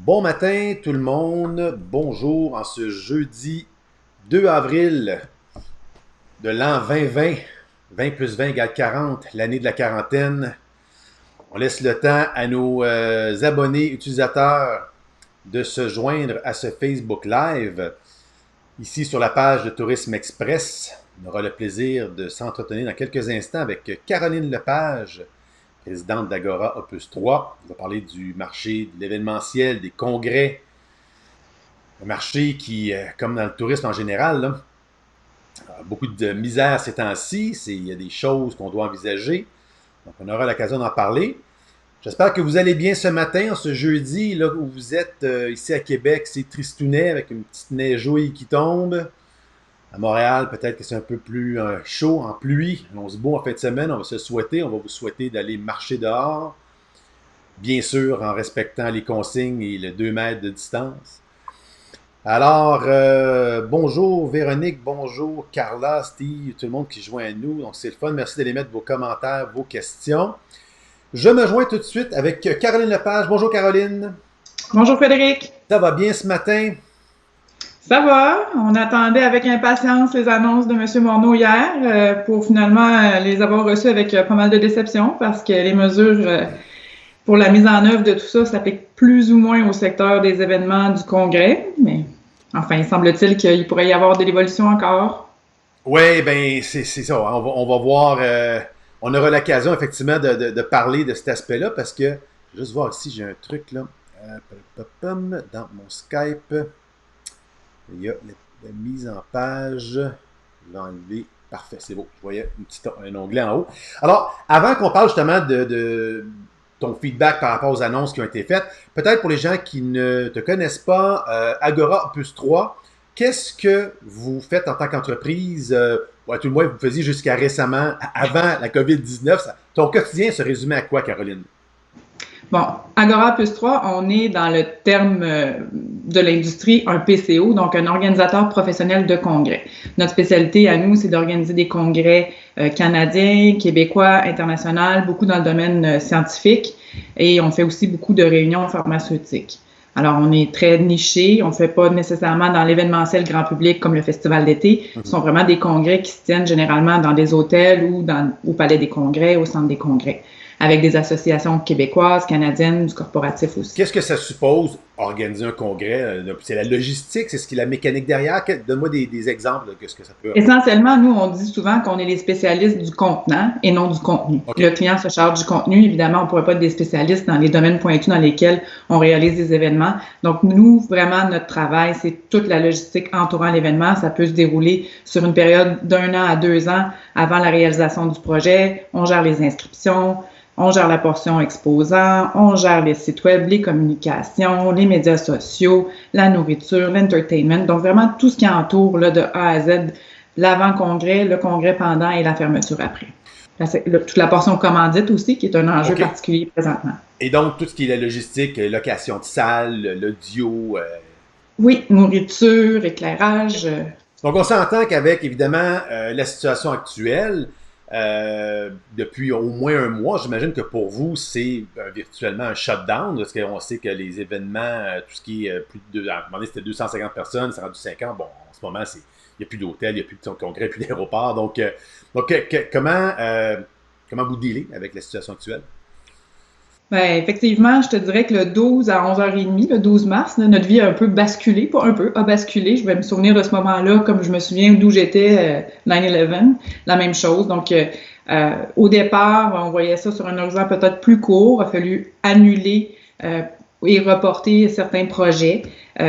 Bon matin tout le monde, bonjour en ce jeudi 2 avril de l'an 2020, 20 plus 20 égale 40, l'année de la quarantaine. On laisse le temps à nos abonnés utilisateurs de se joindre à ce Facebook Live. Ici sur la page de Tourisme Express, on aura le plaisir de s'entretenir dans quelques instants avec Caroline Lepage, présidente d'Agora Opus 3. On va parler du marché de l'événementiel, des congrès. Un marché qui, comme dans le tourisme en général, là, a beaucoup de misère ces temps-ci. Il y a des choses qu'on doit envisager. Donc, on aura l'occasion d'en parler. J'espère que vous allez bien ce matin, ce jeudi, là où vous êtes ici à Québec. C'est tristounet avec une petite neigouille qui tombe. À Montréal, peut-être que c'est un peu plus chaud, en pluie. On se beau en fin de semaine. On va vous souhaiter d'aller marcher dehors. Bien sûr, en respectant les consignes et le 2 mètres de distance. Alors, bonjour Véronique, bonjour Carla, Steve, tout le monde qui joint à nous. Donc, c'est le fun. Merci d'aller mettre vos commentaires, vos questions. Je me joins tout de suite avec Caroline Lepage. Bonjour Caroline. Bonjour Frédéric. Ça va bien ce matin? Ça va. On attendait avec impatience les annonces de M. Morneau hier pour finalement les avoir reçues avec pas mal de déception parce que les mesures pour la mise en œuvre de tout ça s'appliquent plus ou moins au secteur des événements du Congrès. Mais enfin, il semble-t-il qu'il pourrait y avoir de l'évolution encore. Oui, ben c'est ça. On va voir. On aura l'occasion effectivement de parler de cet aspect-là parce que, je vais juste voir ici, j'ai un truc là. Dans mon Skype, il y a la mise en page. Je vais enlever. Parfait, c'est beau. Je voyais un onglet en haut. Alors, avant qu'on parle justement de ton feedback par rapport aux annonces qui ont été faites, peut-être pour les gens qui ne te connaissent pas, Agora Opus 3, qu'est-ce que vous faites en tant qu'entreprise? Tout le moins, vous faisiez jusqu'à récemment, avant la COVID-19. Ton quotidien se résumait à quoi, Caroline? Bon, Agora Plus 3, on est dans le terme de l'industrie un PCO, donc un organisateur professionnel de congrès. Notre spécialité à nous, c'est d'organiser des congrès canadiens, québécois, internationaux, beaucoup dans le domaine scientifique, et on fait aussi beaucoup de réunions pharmaceutiques. Alors, on est très niché, on ne fait pas nécessairement dans l'événementiel grand public comme le festival d'été. Ce sont vraiment des congrès qui se tiennent généralement dans des hôtels ou au palais des congrès, au centre des congrès, avec des associations québécoises, canadiennes, du corporatif aussi. Qu'est-ce que ça suppose, organiser un congrès? C'est la logistique, c'est ce qui est la mécanique derrière? Donne-moi des exemples de ce que ça peut... Essentiellement, nous, on dit souvent qu'on est les spécialistes du contenant et non du contenu. Okay. Le client se charge du contenu. Évidemment, on ne pourrait pas être des spécialistes dans les domaines pointus dans lesquels on réalise des événements. Donc, nous, vraiment, notre travail, c'est toute la logistique entourant l'événement. Ça peut se dérouler sur une période d'1 an à 2 ans avant la réalisation du projet. On gère les inscriptions. On gère la portion exposant, on gère les sites web, les communications, les médias sociaux, la nourriture, l'entertainment. Donc, vraiment tout ce qui entoure là, de A à Z, l'avant-congrès, le congrès pendant et la fermeture après. Toute la portion commandite aussi, qui est un enjeu particulier présentement. Et donc, tout ce qui est la logistique, location de salle, l'audio... Oui, nourriture, éclairage... Donc, on s'entend qu'avec, évidemment, la situation actuelle, depuis au moins un mois, j'imagine que pour vous, c'est virtuellement un shutdown, parce qu'on sait que les événements, tout ce qui est plus de... À un moment donné, c'était 250 personnes, c'est rendu 50. Bon, en ce moment, il n'y a plus d'hôtel, il n'y a plus de congrès, plus d'aéroport. Donc comment vous dealez avec la situation actuelle? Bien, effectivement, je te dirais que le 12 à 11h30, le 12 mars, là, notre vie a un peu basculé, pas un peu, a basculé. Je vais me souvenir de ce moment-là, comme je me souviens d'où j'étais 9/11, la même chose. Donc, au départ, on voyait ça sur un horizon peut-être plus court. Il a fallu annuler et reporter certains projets.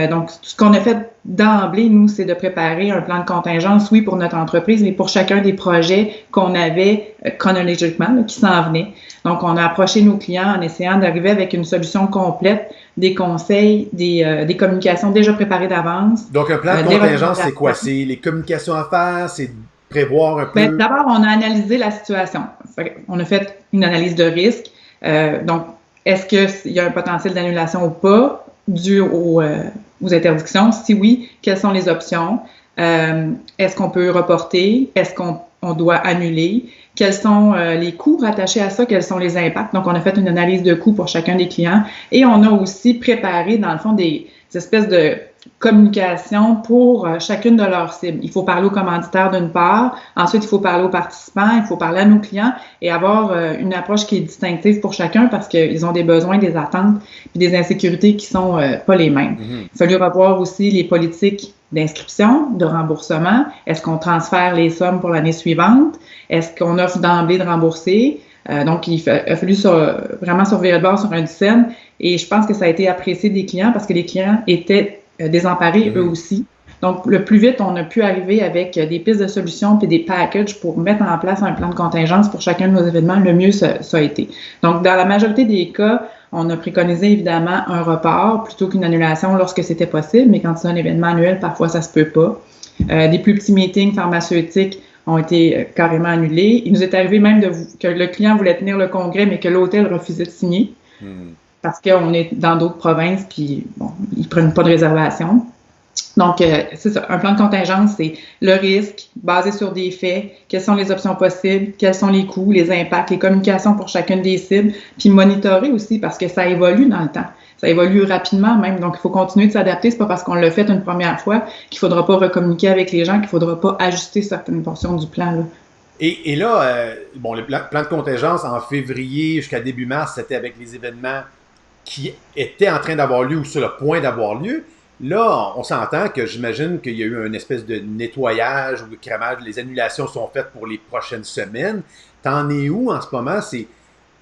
Donc, ce qu'on a fait d'emblée, nous, c'est de préparer un plan de contingence, oui, pour notre entreprise, mais pour chacun des projets qu'on avait chronologiquement, là, qui s'en venaient. Donc, on a approché nos clients en essayant d'arriver avec une solution complète, des conseils, des communications déjà préparées d'avance. Donc, un plan de contingence, c'est quoi? C'est les communications à faire? C'est prévoir un peu? Bien, d'abord, on a analysé la situation. On a fait une analyse de risque. Donc, est-ce qu'il y a un potentiel d'annulation ou pas dû aux interdictions? Si oui, quelles sont les options? Est-ce qu'on peut reporter? Est-ce qu'on on doit annuler, quels sont les coûts rattachés à ça, quels sont les impacts. Donc, on a fait une analyse de coûts pour chacun des clients et on a aussi préparé, dans le fond, des espèces de communication pour chacune de leurs cibles. Il faut parler aux commanditaires d'une part, ensuite il faut parler aux participants, il faut parler à nos clients et avoir une approche qui est distinctive pour chacun parce qu'ils ont des besoins, des attentes puis des insécurités qui sont pas les mêmes. Il a fallu revoir aussi les politiques d'inscription, de remboursement. Est-ce qu'on transfère les sommes pour l'année suivante? Est-ce qu'on offre d'emblée de rembourser? Donc, a fallu vraiment surveiller le bord sur un scène et je pense que ça a été apprécié des clients parce que les clients étaient désemparés eux aussi. Donc, le plus vite on a pu arriver avec des pistes de solutions puis des packages pour mettre en place un plan de contingence pour chacun de nos événements, le mieux ça a été. Donc, dans la majorité des cas, on a préconisé évidemment un report plutôt qu'une annulation lorsque c'était possible, mais quand c'est un événement annuel, parfois ça se peut pas. Des plus petits meetings pharmaceutiques ont été carrément annulés. Il nous est arrivé même que le client voulait tenir le congrès, mais que l'hôtel refusait de signer parce qu'on est dans d'autres provinces, puis bon, ils prennent pas de réservation. Donc, c'est ça. Un plan de contingence, c'est le risque basé sur des faits, quelles sont les options possibles, quels sont les coûts, les impacts, les communications pour chacune des cibles, puis monitorer aussi parce que ça évolue dans le temps. Ça évolue rapidement même, donc il faut continuer de s'adapter. C'est pas parce qu'on l'a fait une première fois qu'il faudra pas recommuniquer avec les gens, qu'il faudra pas ajuster certaines portions du plan, là. Et là, bon, le plan de contingence en février jusqu'à début mars, c'était avec les événements qui étaient en train d'avoir lieu ou sur le point d'avoir lieu. Là, on s'entend que j'imagine qu'il y a eu une espèce de nettoyage ou de crémage. Les annulations sont faites pour les prochaines semaines. T'en es où en ce moment?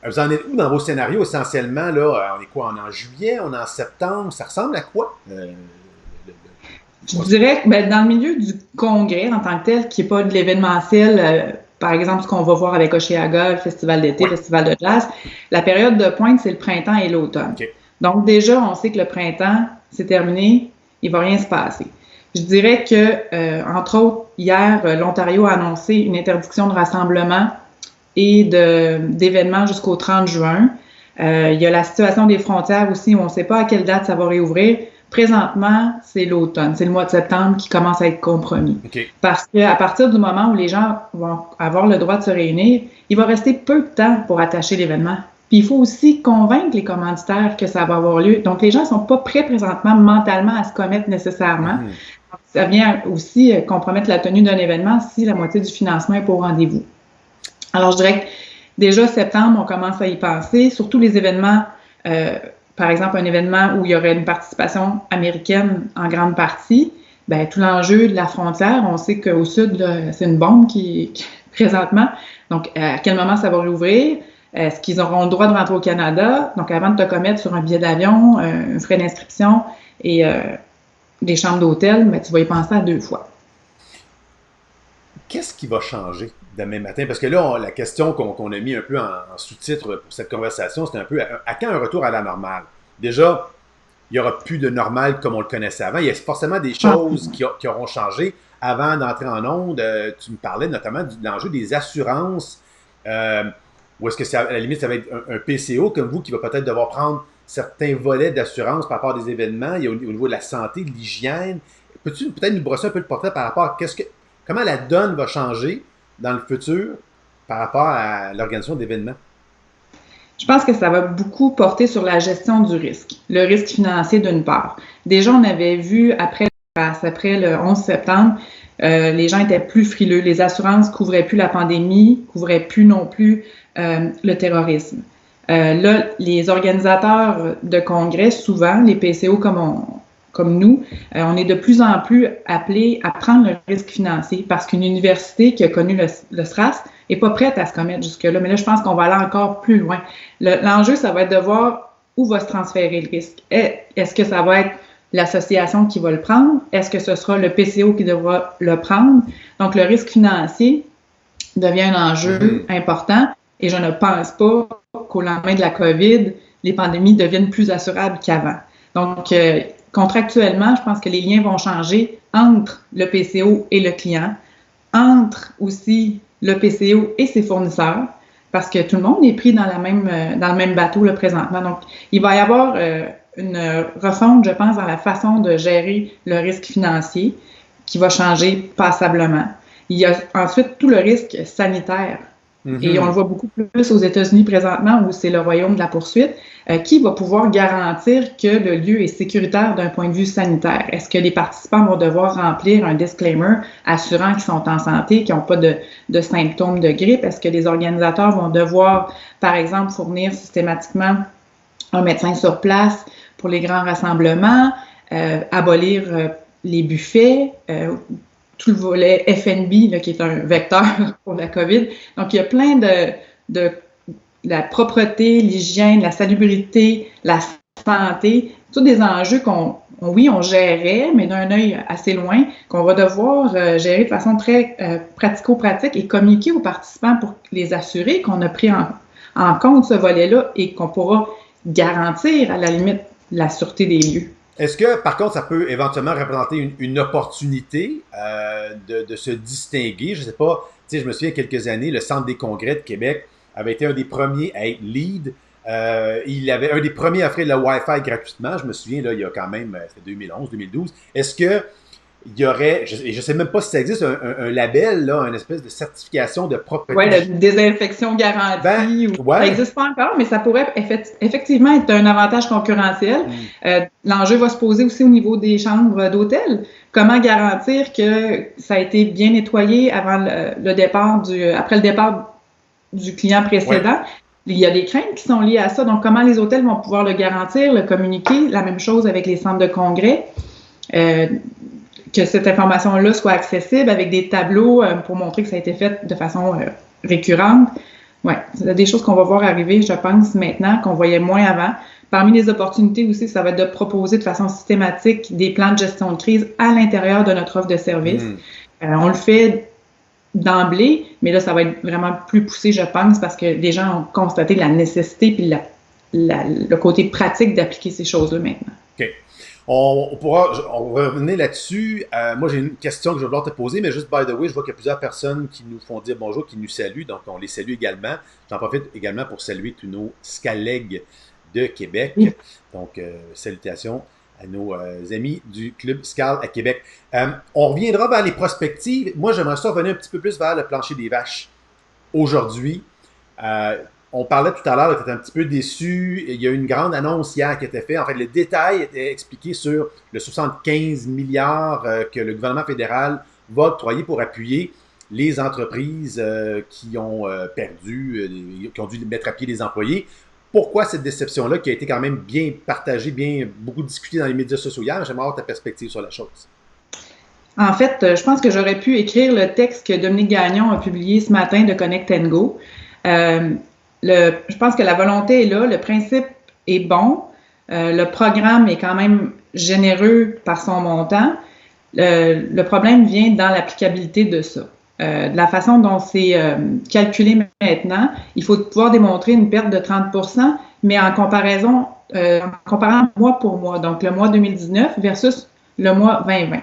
Vous en êtes où dans vos scénarios essentiellement? Là, on est quoi? On est en juillet? On est en septembre? Ça ressemble à quoi? Je dirais que dans le milieu du congrès en tant que tel, qui n'est pas de l'événementiel, par exemple, ce qu'on va voir avec Oshéaga, le festival d'été, le festival de jazz, la période de pointe, c'est le printemps et l'automne. Okay. Donc déjà, on sait que le printemps, c'est terminé, il ne va rien se passer. Je dirais que, entre autres, hier, l'Ontario a annoncé une interdiction de rassemblement et d'événements jusqu'au 30 juin. Il y a la situation des frontières aussi, où on ne sait pas à quelle date ça va réouvrir. Présentement, c'est l'automne, c'est le mois de septembre qui commence à être compromis. Okay. Parce qu'à partir du moment où les gens vont avoir le droit de se réunir, il va rester peu de temps pour attacher l'événement. Puis il faut aussi convaincre les commanditaires que ça va avoir lieu. Donc, les gens ne sont pas prêts présentement mentalement à se commettre nécessairement. Ça vient aussi compromettre la tenue d'un événement si la moitié du financement n'est pas au rendez-vous. Alors, je dirais que déjà septembre, on commence à y penser, surtout les événements, par exemple, un événement où il y aurait une participation américaine en grande partie, bien, tout l'enjeu de la frontière, on sait qu'au sud, là, c'est une bombe qui présentement. Donc, à quel moment ça va réouvrir? Est-ce qu'ils auront le droit de rentrer au Canada? Donc, avant de te commettre sur un billet d'avion, un frais d'inscription et des chambres d'hôtel, ben, tu vas y penser à 2 fois. Qu'est-ce qui va changer demain matin? Parce que là, la question qu'on a mis un peu en sous-titre pour cette conversation, c'est un peu à quand un retour à la normale? Déjà, il n'y aura plus de normal comme on le connaissait avant. Il y a forcément des choses qui auront changé. Avant d'entrer en onde, tu me parlais notamment de l'enjeu des assurances. Ou est-ce que, à la limite, ça va être un PCO comme vous qui va peut-être devoir prendre certains volets d'assurance par rapport à des événements? Il y a au niveau de la santé, de l'hygiène. Peux-tu peut-être nous brosser un peu le portrait par rapport à comment la donne va changer dans le futur par rapport à l'organisation d'événements? Je pense que ça va beaucoup porter sur la gestion du risque. Le risque financier d'une part. Déjà, on avait vu après le 11 septembre, les gens étaient plus frileux. Les assurances couvraient plus la pandémie, couvraient plus non plus le terrorisme. Là, les organisateurs de congrès, souvent, les PCO comme nous, on est de plus en plus appelés à prendre le risque financier parce qu'une université qui a connu le SRAS n'est pas prête à se commettre jusque-là. Mais là, je pense qu'on va aller encore plus loin. L'enjeu, ça va être de voir où va se transférer le risque. Est-ce que ça va être l'association qui va le prendre? Est-ce que ce sera le PCO qui devra le prendre? Donc, le risque financier devient un enjeu important et je ne pense pas qu'au lendemain de la COVID, les pandémies deviennent plus assurables qu'avant. Donc, contractuellement, je pense que les liens vont changer entre le PCO et le client, entre aussi le PCO et ses fournisseurs, parce que tout le monde est pris dans le même bateau là, présentement. Donc, il va y avoir une refonte, je pense, dans la façon de gérer le risque financier qui va changer passablement. Il y a ensuite tout le risque sanitaire. Et on le voit beaucoup plus aux États-Unis présentement, où c'est le royaume de la poursuite, qui va pouvoir garantir que le lieu est sécuritaire d'un point de vue sanitaire. Est-ce que les participants vont devoir remplir un disclaimer assurant qu'ils sont en santé, qu'ils n'ont pas de symptômes de grippe? Est-ce que les organisateurs vont devoir, par exemple, fournir systématiquement un médecin sur place pour les grands rassemblements, abolir les buffets, tout le volet FNB, là, qui est un vecteur pour la COVID. Donc, il y a plein de la propreté, l'hygiène, la salubrité, la santé, tous des enjeux on gérait, mais d'un œil assez loin, qu'on va devoir gérer de façon très pratico-pratique et communiquer aux participants pour les assurer qu'on a pris en compte ce volet-là et qu'on pourra garantir, à la limite, la sûreté des lieux. Est-ce que, par contre, ça peut éventuellement représenter une opportunité de se distinguer? Je ne sais pas, tu sais, je me souviens, il y a quelques années, le Centre des congrès de Québec avait été un des premiers à être lead. Il avait un des premiers à offrir le Wi-Fi gratuitement. Je me souviens, là, il y a quand même, c'était 2011, 2012. Est-ce que il y aurait, je ne sais même pas si ça existe, un label, là, une espèce de certification de propreté. Oui, la désinfection garantie. Ça n'existe pas encore, mais ça pourrait effectivement être un avantage concurrentiel. L'enjeu va se poser aussi au niveau des chambres d'hôtel. Comment garantir que ça a été bien nettoyé avant après le départ du client précédent? Il y a des craintes qui sont liées à ça. Donc, comment les hôtels vont pouvoir le garantir, le communiquer? La même chose avec les centres de congrès. Que cette information-là soit accessible avec des tableaux pour montrer que ça a été fait de façon récurrente. Oui, c'est des choses qu'on va voir arriver, je pense, maintenant, qu'on voyait moins avant. Parmi les opportunités aussi, ça va être de proposer de façon systématique des plans de gestion de crise à l'intérieur de notre offre de service. On le fait d'emblée, mais là, ça va être vraiment plus poussé, je pense, parce que les gens ont constaté la nécessité puis le côté pratique d'appliquer ces choses-là maintenant. OK. On va revenir là-dessus. Moi, j'ai une question que je vais vouloir te poser, mais juste by the way, je vois qu'il y a plusieurs personnes qui nous font dire bonjour, qui nous saluent, donc on les salue également. J'en profite également pour saluer tous nos scalègues de Québec. Donc, salutations à nos amis du Club Scal à Québec. On reviendra vers les prospectives. Moi, j'aimerais ça revenir un petit peu plus vers le plancher des vaches. Aujourd'hui, on parlait tout à l'heure, tu étais un petit peu déçu. Il y a eu une grande annonce hier qui a été faite. En fait, le détail était expliqué sur le 75 milliards que le gouvernement fédéral va octroyer pour appuyer les entreprises qui ont perdu, qui ont dû mettre à pied des employés. Pourquoi cette déception-là qui a été quand même bien partagée, beaucoup discutée dans les médias sociaux hier? J'aimerais avoir ta perspective sur la chose. En fait, je pense que j'aurais pu écrire le texte que Dominique Gagnon a publié ce matin de Connect & Go. Je pense que la volonté est là, le principe est bon, le programme est quand même généreux par son montant. Le problème vient dans l'applicabilité de ça. De la façon dont c'est calculé maintenant, il faut pouvoir démontrer une perte de 30%, mais en comparant mois pour mois, donc le mois 2019 versus le mois 2020,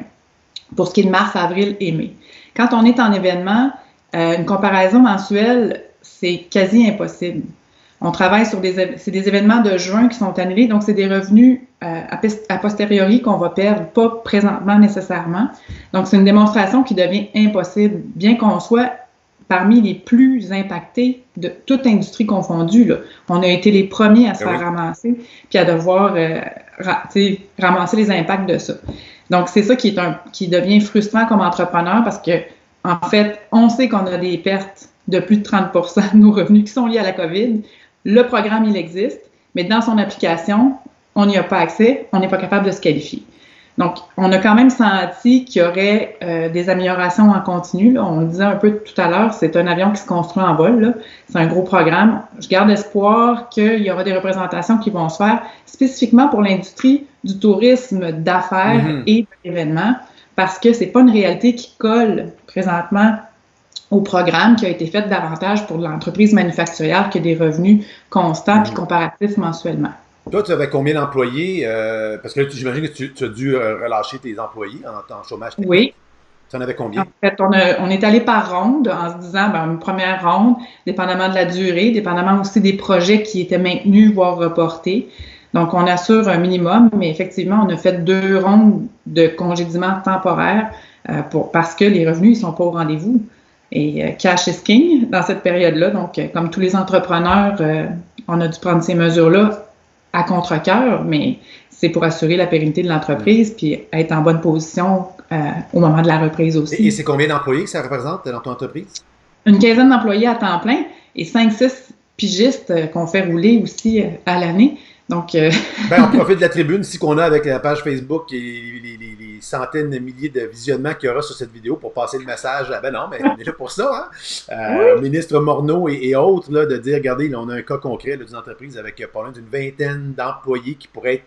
pour ce qui est de mars, avril et mai. Quand on est en événement, une comparaison mensuelle, c'est quasi impossible. On travaille sur c'est des événements de juin qui sont annulés, donc c'est des revenus a posteriori qu'on va perdre, pas présentement nécessairement. Donc, c'est une démonstration qui devient impossible, bien qu'on soit parmi les plus impactés de toute industrie confondue. Là. On a été les premiers à se faire ramasser, puis à devoir ramasser les impacts de ça. Donc, c'est ça qui devient frustrant comme entrepreneur parce que, en fait, on sait qu'on a des pertes de plus de 30% de nos revenus qui sont liés à la COVID. Le programme, il existe, mais dans son application, on n'y a pas accès, on n'est pas capable de se qualifier. Donc, on a quand même senti qu'il y aurait des améliorations en continu. Là. On le disait un peu tout à l'heure, c'est un avion qui se construit en vol. Là. C'est un gros programme. Je garde espoir qu'il y aura des représentations qui vont se faire spécifiquement pour l'industrie du tourisme d'affaires et de l'événement, parce que c'est pas une réalité qui colle présentement au programme qui a été fait davantage pour l'entreprise manufacturière que des revenus constants et comparatifs mensuellement. Toi, tu avais combien d'employés? Parce que j'imagine que tu as dû relâcher tes employés en chômage technique. Oui. Tu en avais combien? En fait, on est allé par ronde en se disant, une première ronde, dépendamment de la durée, dépendamment aussi des projets qui étaient maintenus, voire reportés. Donc, on assure un minimum, mais effectivement, on a fait 2 rondes de congédiement temporaire parce que les revenus, ils sont pas au rendez-vous. Et cash is king dans cette période-là. Donc, comme tous les entrepreneurs, on a dû prendre ces mesures-là à contre-cœur, mais c'est pour assurer la pérennité de l'entreprise puis être en bonne position au moment de la reprise aussi. Et c'est combien d'employés que ça représente dans ton entreprise? Une quinzaine d'employés à temps plein et 5-6 pigistes qu'on fait rouler aussi à l'année. Donc, on profite de la tribune ici qu'on a avec la page Facebook et les centaines de milliers de visionnements qu'il y aura sur cette vidéo pour passer le message. Non, mais on est là pour ça, hein? Ministre Morneau et autres, là, de dire, regardez, là, on a un cas concret d'une entreprise avec pas loin d'une vingtaine d'employés qui pourraient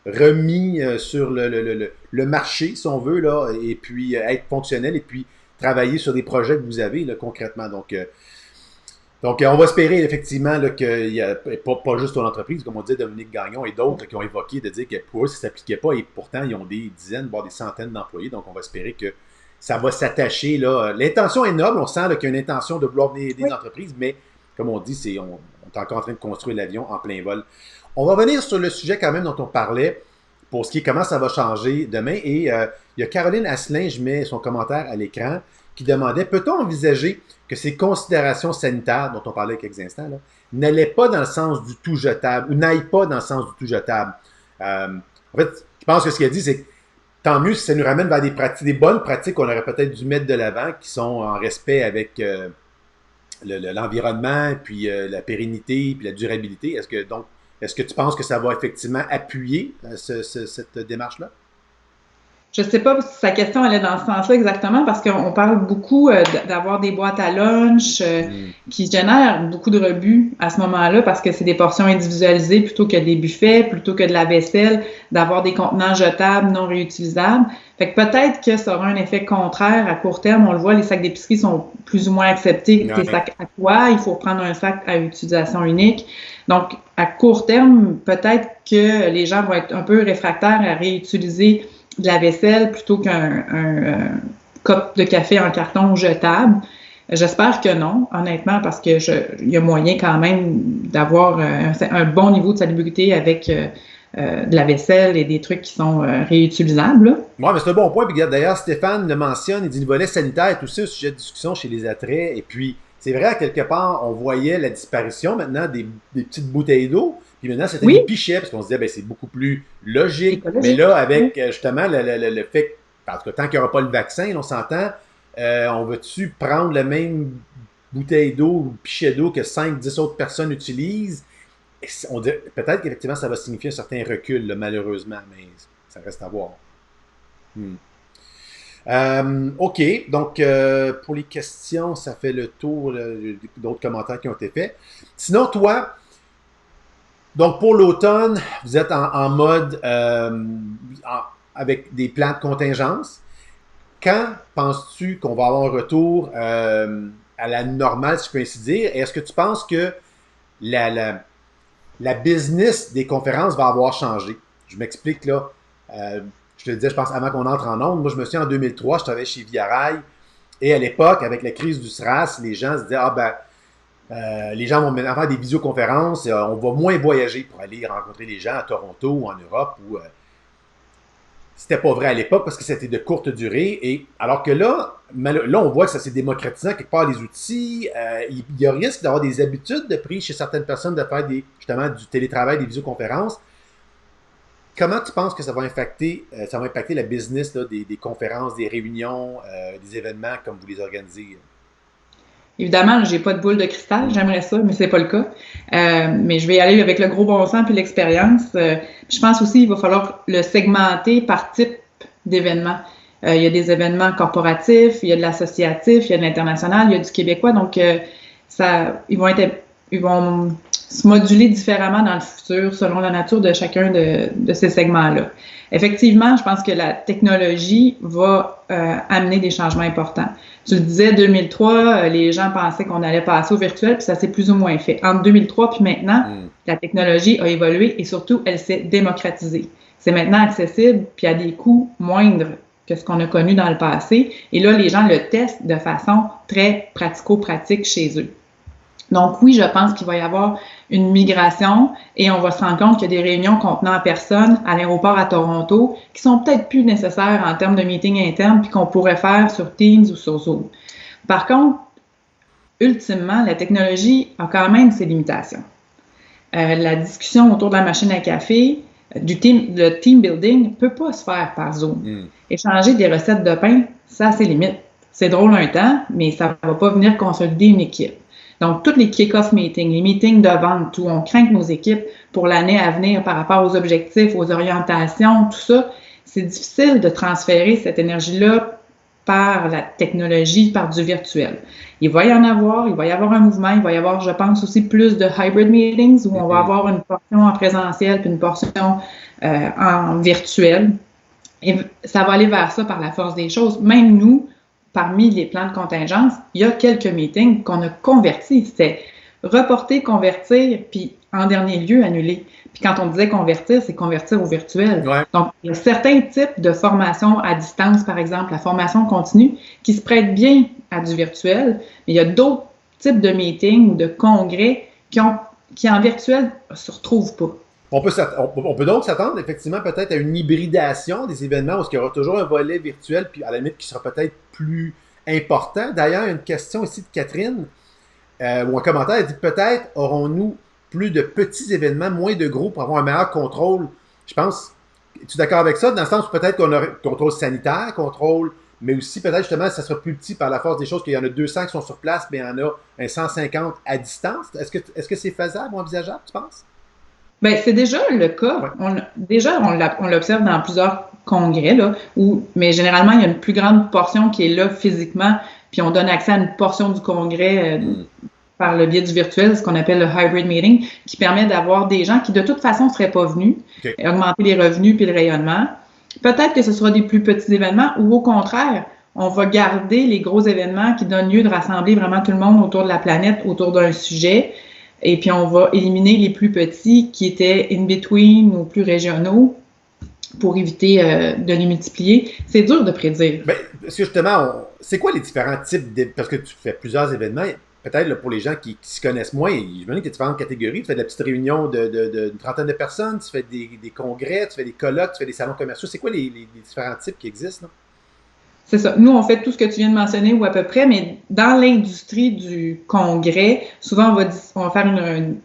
être remis sur le marché, si on veut, là, et puis être fonctionnels et puis travailler sur des projets que vous avez là, concrètement. Donc, on va espérer effectivement qu'il n'y a pas juste ton entreprise, comme on dit Dominique Gagnon et d'autres qui ont évoqué de dire que pour eux, ça ne s'appliquait pas et pourtant, ils ont des dizaines, voire des centaines d'employés. Donc, on va espérer que ça va s'attacher. L'intention est noble, on sent qu'il y a une intention de vouloir venir aider les entreprises, mais comme on dit, on est encore en train de construire l'avion en plein vol. On va revenir sur le sujet quand même dont on parlait pour ce qui est comment ça va changer demain. Et il y a Caroline Asselin, je mets son commentaire à l'écran, qui demandait, peut-on envisager que ces considérations sanitaires dont on parlait il y a quelques instants n'allaient pas dans le sens du tout jetable ou n'aillent pas dans le sens du tout jetable? En fait, je pense que ce qu'elle dit, c'est que tant mieux si ça nous ramène vers des bonnes pratiques qu'on aurait peut-être dû mettre de l'avant, qui sont en respect avec l'environnement, puis la pérennité, puis la durabilité. Est-ce que tu penses que ça va effectivement appuyer cette démarche-là? Je ne sais pas si sa question elle est dans ce sens-là exactement parce qu'on parle beaucoup d'avoir des boîtes à lunch qui génèrent beaucoup de rebuts à ce moment-là parce que c'est des portions individualisées plutôt que des buffets, plutôt que de la vaisselle, d'avoir des contenants jetables non réutilisables. Fait que peut-être que ça aura un effet contraire à court terme. On le voit, les sacs d'épicerie sont plus ou moins acceptés que les sacs à quoi. Il faut prendre un sac à utilisation unique. Donc, à court terme, peut-être que les gens vont être un peu réfractaires à réutiliser de la vaisselle plutôt qu'un cup de café en carton jetable. J'espère que non, honnêtement, parce que il y a moyen quand même d'avoir un bon niveau de salubrité avec de la vaisselle et des trucs qui sont réutilisables. Oui, mais c'est un bon point. Puis d'ailleurs, Stéphane le mentionne, il dit le volet sanitaire est aussi un sujet de discussion chez les attraits. Et puis, c'est vrai, à quelque part, on voyait la disparition maintenant des petites bouteilles d'eau. Puis maintenant, c'était des pichets, parce qu'on se disait, c'est beaucoup plus logique. Mais là, avec justement le fait, parce que tant qu'il n'y aura pas le vaccin, on s'entend, on va-tu prendre la même bouteille d'eau ou pichet d'eau que 5-10 autres personnes utilisent? Peut-être qu'effectivement, ça va signifier un certain recul, là, malheureusement, mais ça reste à voir. OK, donc pour les questions, ça fait le tour d'autres commentaires qui ont été faits. Sinon, toi, donc pour l'automne, vous êtes en mode avec des plans de contingence. Quand penses-tu qu'on va avoir un retour à la normale, si je peux ainsi dire? Est-ce que tu penses que la business des conférences va avoir changé? Je m'explique là. Je te le disais, je pense, avant qu'on entre en ondes. Moi, je me souviens, en 2003, je travaillais chez Via Rail. Et à l'époque, avec la crise du SRAS, les gens se disaient, les gens vont maintenant faire des visioconférences. On va moins voyager pour aller rencontrer les gens à Toronto ou en Europe. C'était pas vrai à l'époque parce que c'était de courte durée. Et alors que là, on voit que ça s'est démocratisé quelque part les outils. Il y a risque d'avoir des habitudes de prise chez certaines personnes de faire justement du télétravail, des visioconférences. Comment tu penses que ça va impacter la business là, des conférences, des réunions, des événements comme vous les organisez? Évidemment, j'ai pas de boule de cristal, j'aimerais ça, mais c'est pas le cas. Mais je vais y aller avec le gros bon sens puis l'expérience. Je pense aussi qu'il va falloir le segmenter par type d'événement. Il y a des événements corporatifs, il y a de l'associatif, il y a de l'international, il y a du québécois. Donc, ils vont se moduler différemment dans le futur selon la nature de chacun de ces segments-là. Effectivement, je pense que la technologie va amener des changements importants. Tu le disais, 2003, les gens pensaient qu'on allait passer au virtuel, puis ça s'est plus ou moins fait. Entre 2003 puis maintenant, la technologie a évolué et surtout, elle s'est démocratisée. C'est maintenant accessible, puis à des coûts moindres que ce qu'on a connu dans le passé. Et là, les gens le testent de façon très pratico-pratique chez eux. Donc oui, je pense qu'il va y avoir une migration et on va se rendre compte qu'il y a des réunions contenant personne à l'aéroport à Toronto qui sont peut-être plus nécessaires en termes de meeting interne puis qu'on pourrait faire sur Teams ou sur Zoom. Par contre, ultimement, la technologie a quand même ses limitations. La discussion autour de la machine à café, le team building ne peut pas se faire par Zoom. Échanger des recettes de pain, ça a ses limites. C'est drôle un temps, mais ça ne va pas venir consolider une équipe. Donc, tous les kick-off meetings, les meetings de vente où on craint nos équipes pour l'année à venir par rapport aux objectifs, aux orientations, tout ça, c'est difficile de transférer cette énergie-là par la technologie, par du virtuel. Il va y en avoir, il va y avoir un mouvement, il va y avoir, je pense, aussi plus de hybrid meetings où on va avoir une portion en présentiel puis une portion en virtuel. Et ça va aller vers ça par la force des choses. Même nous, parmi les plans de contingence, il y a quelques meetings qu'on a convertis. C'était reporter, convertir, puis en dernier lieu, annuler. Puis quand on disait convertir, c'est convertir au virtuel. Ouais. Donc, il y a certains types de formations à distance, par exemple, la formation continue, qui se prêtent bien à du virtuel, mais il y a d'autres types de meetings ou de congrès qui en virtuel ne se retrouvent pas. On peut donc s'attendre effectivement peut-être à une hybridation des événements où il y aura toujours un volet virtuel, puis à la limite qui sera peut-être plus important. D'ailleurs, une question ici de Catherine, ou un commentaire, elle dit peut-être aurons-nous plus de petits événements, moins de gros pour avoir un meilleur contrôle. Je pense, es-tu d'accord avec ça? Dans le sens où peut-être qu'on aura contrôle sanitaire, mais aussi peut-être justement ça sera plus petit par la force des choses, qu'il y en a 200 qui sont sur place, mais il y en a un 150 à distance. Est-ce que c'est faisable ou envisageable, tu penses? Bien, c'est déjà le cas. Ouais. On l'observe dans plusieurs congrès, là, mais généralement, il y a une plus grande portion qui est là physiquement, puis on donne accès à une portion du congrès par le biais du virtuel, ce qu'on appelle le hybrid meeting, qui permet d'avoir des gens qui, de toute façon, ne seraient pas venus, et augmenter les revenus puis le rayonnement. Peut-être que ce sera des plus petits événements, ou au contraire, on va garder les gros événements qui donnent lieu de rassembler vraiment tout le monde autour de la planète, autour d'un sujet, et puis on va éliminer les plus petits qui étaient in-between ou plus régionaux pour éviter de les multiplier. C'est dur de prédire. Bien, parce que justement, c'est quoi les différents types parce que tu fais plusieurs événements, peut-être là, pour les gens qui se connaissent moins, je me dis qu'il y a différentes catégories. Tu fais de la petite réunion d'une trentaine de personnes, tu fais des congrès, tu fais des colloques, tu fais des salons commerciaux. C'est quoi les différents types qui existent, là? C'est ça. Nous, on fait tout ce que tu viens de mentionner ou à peu près, mais dans l'industrie du congrès, souvent, on va faire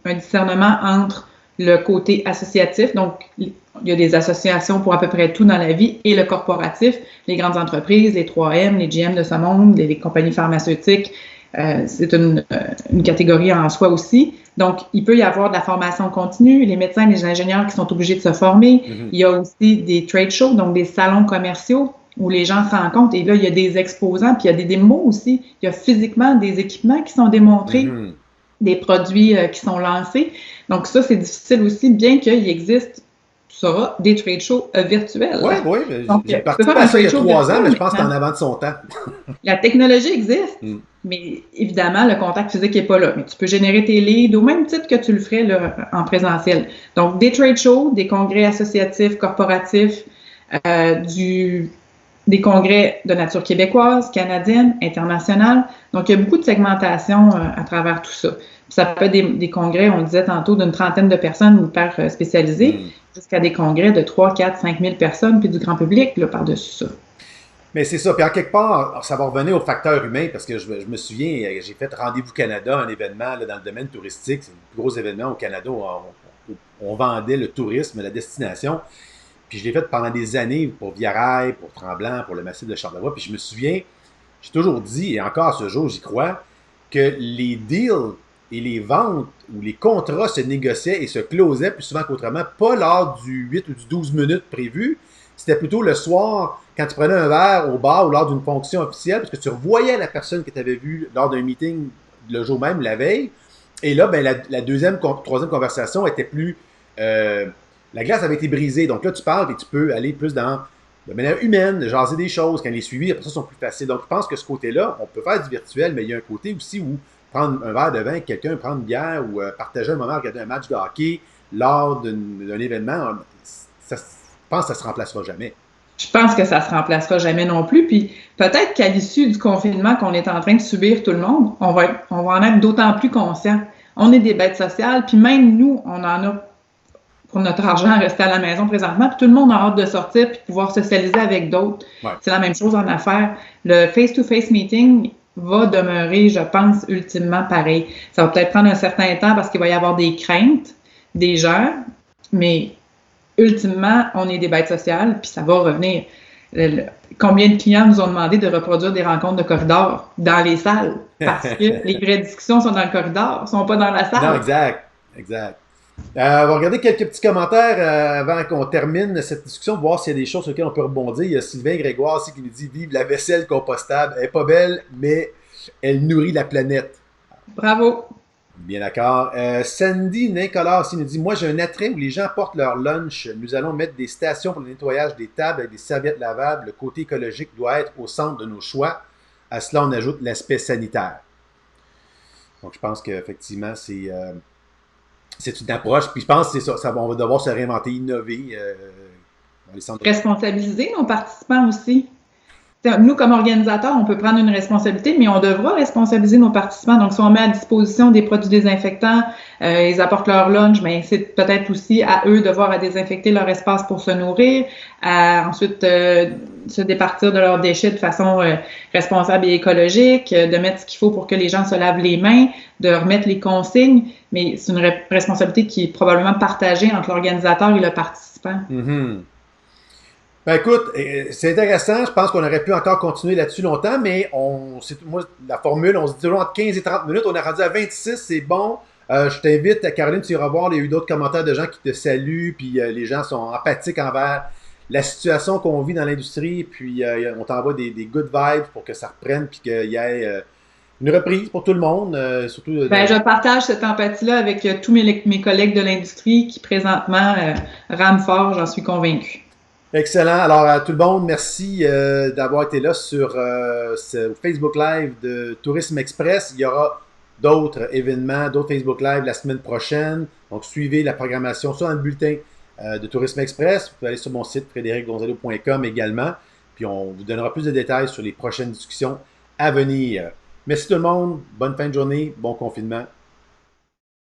un discernement entre le côté associatif, donc il y a des associations pour à peu près tout dans la vie, et le corporatif, les grandes entreprises, les 3M, les GM de ce monde, les compagnies pharmaceutiques, c'est une catégorie en soi aussi. Donc, il peut y avoir de la formation continue, les médecins, les ingénieurs qui sont obligés de se former. Il y a aussi des trade shows, donc des salons commerciaux, où les gens se rencontrent. Et là, il y a des exposants, puis il y a des démos aussi. Il y a physiquement des équipements qui sont démontrés, des produits qui sont lancés. Donc ça, c'est difficile aussi, bien qu'il existe, tu sauras, des trade shows virtuels. Oui. J'ai participé à ça il y a 3 ans, mais je pense que c'est en avant de son temps. La technologie existe, mais évidemment, le contact physique n'est pas là. Mais tu peux générer tes leads au même titre que tu le ferais là, en présentiel. Donc, des trade shows, des congrès associatifs, corporatifs, des congrès de nature québécoise, canadienne, internationale. Donc, il y a beaucoup de segmentation à travers tout ça. Puis ça peut être des congrès, on le disait tantôt, d'une trentaine de personnes ou hyper spécialisées, jusqu'à des congrès de 3, 4, 5 000 personnes, puis du grand public là, par-dessus ça. Mais c'est ça. Puis en quelque part, ça va revenir au facteur humain, parce que je me souviens, j'ai fait Rendez-vous Canada, un événement là, dans le domaine touristique. C'est le plus gros événement au Canada où on vendait le tourisme, la destination. Puis je l'ai fait pendant des années pour Via Rail, pour Tremblant, pour le massif de Charlevoix. Puis je me souviens, j'ai toujours dit, et encore à ce jour, j'y crois, que les deals et les ventes ou les contrats se négociaient et se closaient plus souvent qu'autrement, pas lors du 8 ou du 12 minutes prévu. C'était plutôt le soir, quand tu prenais un verre au bar ou lors d'une fonction officielle, parce que tu revoyais la personne que tu avais vue lors d'un meeting le jour même, la veille. Et là, ben, la deuxième, troisième conversation était plus... la glace avait été brisée. Donc là, tu parles et tu peux aller plus dans de manière humaine, de jaser des choses. Quand les suivis, après ça, sont plus faciles. Donc, je pense que ce côté-là, on peut faire du virtuel, mais il y a un côté aussi où prendre un verre de vin avec quelqu'un, prendre une bière ou partager un moment, regarder un match de hockey lors d'un événement, je pense que ça ne se remplacera jamais. Je pense que ça ne se remplacera jamais non plus. Puis peut-être qu'à l'issue du confinement qu'on est en train de subir tout le monde, on va en être d'autant plus conscient. on est des bêtes sociales, puis même nous, on en a pour notre argent à rester à la maison présentement, puis tout le monde a hâte de sortir puis de pouvoir socialiser avec d'autres. Ouais. C'est la même chose en affaires. Le face-to-face meeting va demeurer, je pense, ultimement pareil. Ça va peut-être prendre un certain temps parce qu'il va y avoir des craintes des gens, mais ultimement, on est des bêtes sociales, puis ça va revenir. Combien de clients nous ont demandé de reproduire des rencontres de corridor dans les salles? Parce que les vraies discussions sont dans le corridor, sont pas dans la salle. Non, exact. On va regarder quelques petits commentaires avant qu'on termine cette discussion, voir s'il y a des choses sur lesquelles on peut rebondir. Il y a Sylvain Grégoire aussi qui nous dit « Vive la vaisselle compostable. Elle n'est pas belle, mais elle nourrit la planète. » Bravo. Bien d'accord. Sandy Nicolas aussi nous dit « Moi, j'ai un attrait où les gens portent leur lunch. Nous allons mettre des stations pour le nettoyage des tables avec des serviettes lavables. Le côté écologique doit être au centre de nos choix. À cela, on ajoute l'aspect sanitaire. » Donc, je pense qu'effectivement, c'est une approche. Puis je pense que c'est ça. On va devoir se réinventer, innover. Dans les centres. Responsabiliser nos participants aussi. Nous, comme organisateurs, on peut prendre une responsabilité, mais on devra responsabiliser nos participants. Donc, si on met à disposition des produits désinfectants, ils apportent leur lunch, mais c'est peut-être aussi à eux de voir à désinfecter leur espace pour se nourrir, à ensuite se départir de leurs déchets de façon responsable et écologique, de mettre ce qu'il faut pour que les gens se lavent les mains, de remettre les consignes, mais c'est une responsabilité qui est probablement partagée entre l'organisateur et le participant. Mm-hmm. Ben écoute, c'est intéressant. Je pense qu'on aurait pu encore continuer là-dessus longtemps, mais moi, la formule, on se dit toujours entre 15 et 30 minutes. On est rendu à 26, c'est bon. Je t'invite, Caroline, tu iras voir. Il y a eu d'autres commentaires de gens qui te saluent, puis les gens sont empathiques envers la situation qu'on vit dans l'industrie, puis on t'envoie des good vibes pour que ça reprenne, puis qu'il y ait une reprise pour tout le monde. Surtout, je partage cette empathie-là avec tous mes collègues de l'industrie qui, présentement, rament fort, j'en suis convaincue. Excellent. Alors, à tout le monde, merci d'avoir été là sur ce Facebook Live de Tourisme Express. Il y aura d'autres événements, d'autres Facebook Live la semaine prochaine. Donc, suivez la programmation sur le bulletin de Tourisme Express. Vous pouvez aller sur mon site frédéricgonzalo.com également. Puis, on vous donnera plus de détails sur les prochaines discussions à venir. Merci tout le monde. Bonne fin de journée. Bon confinement.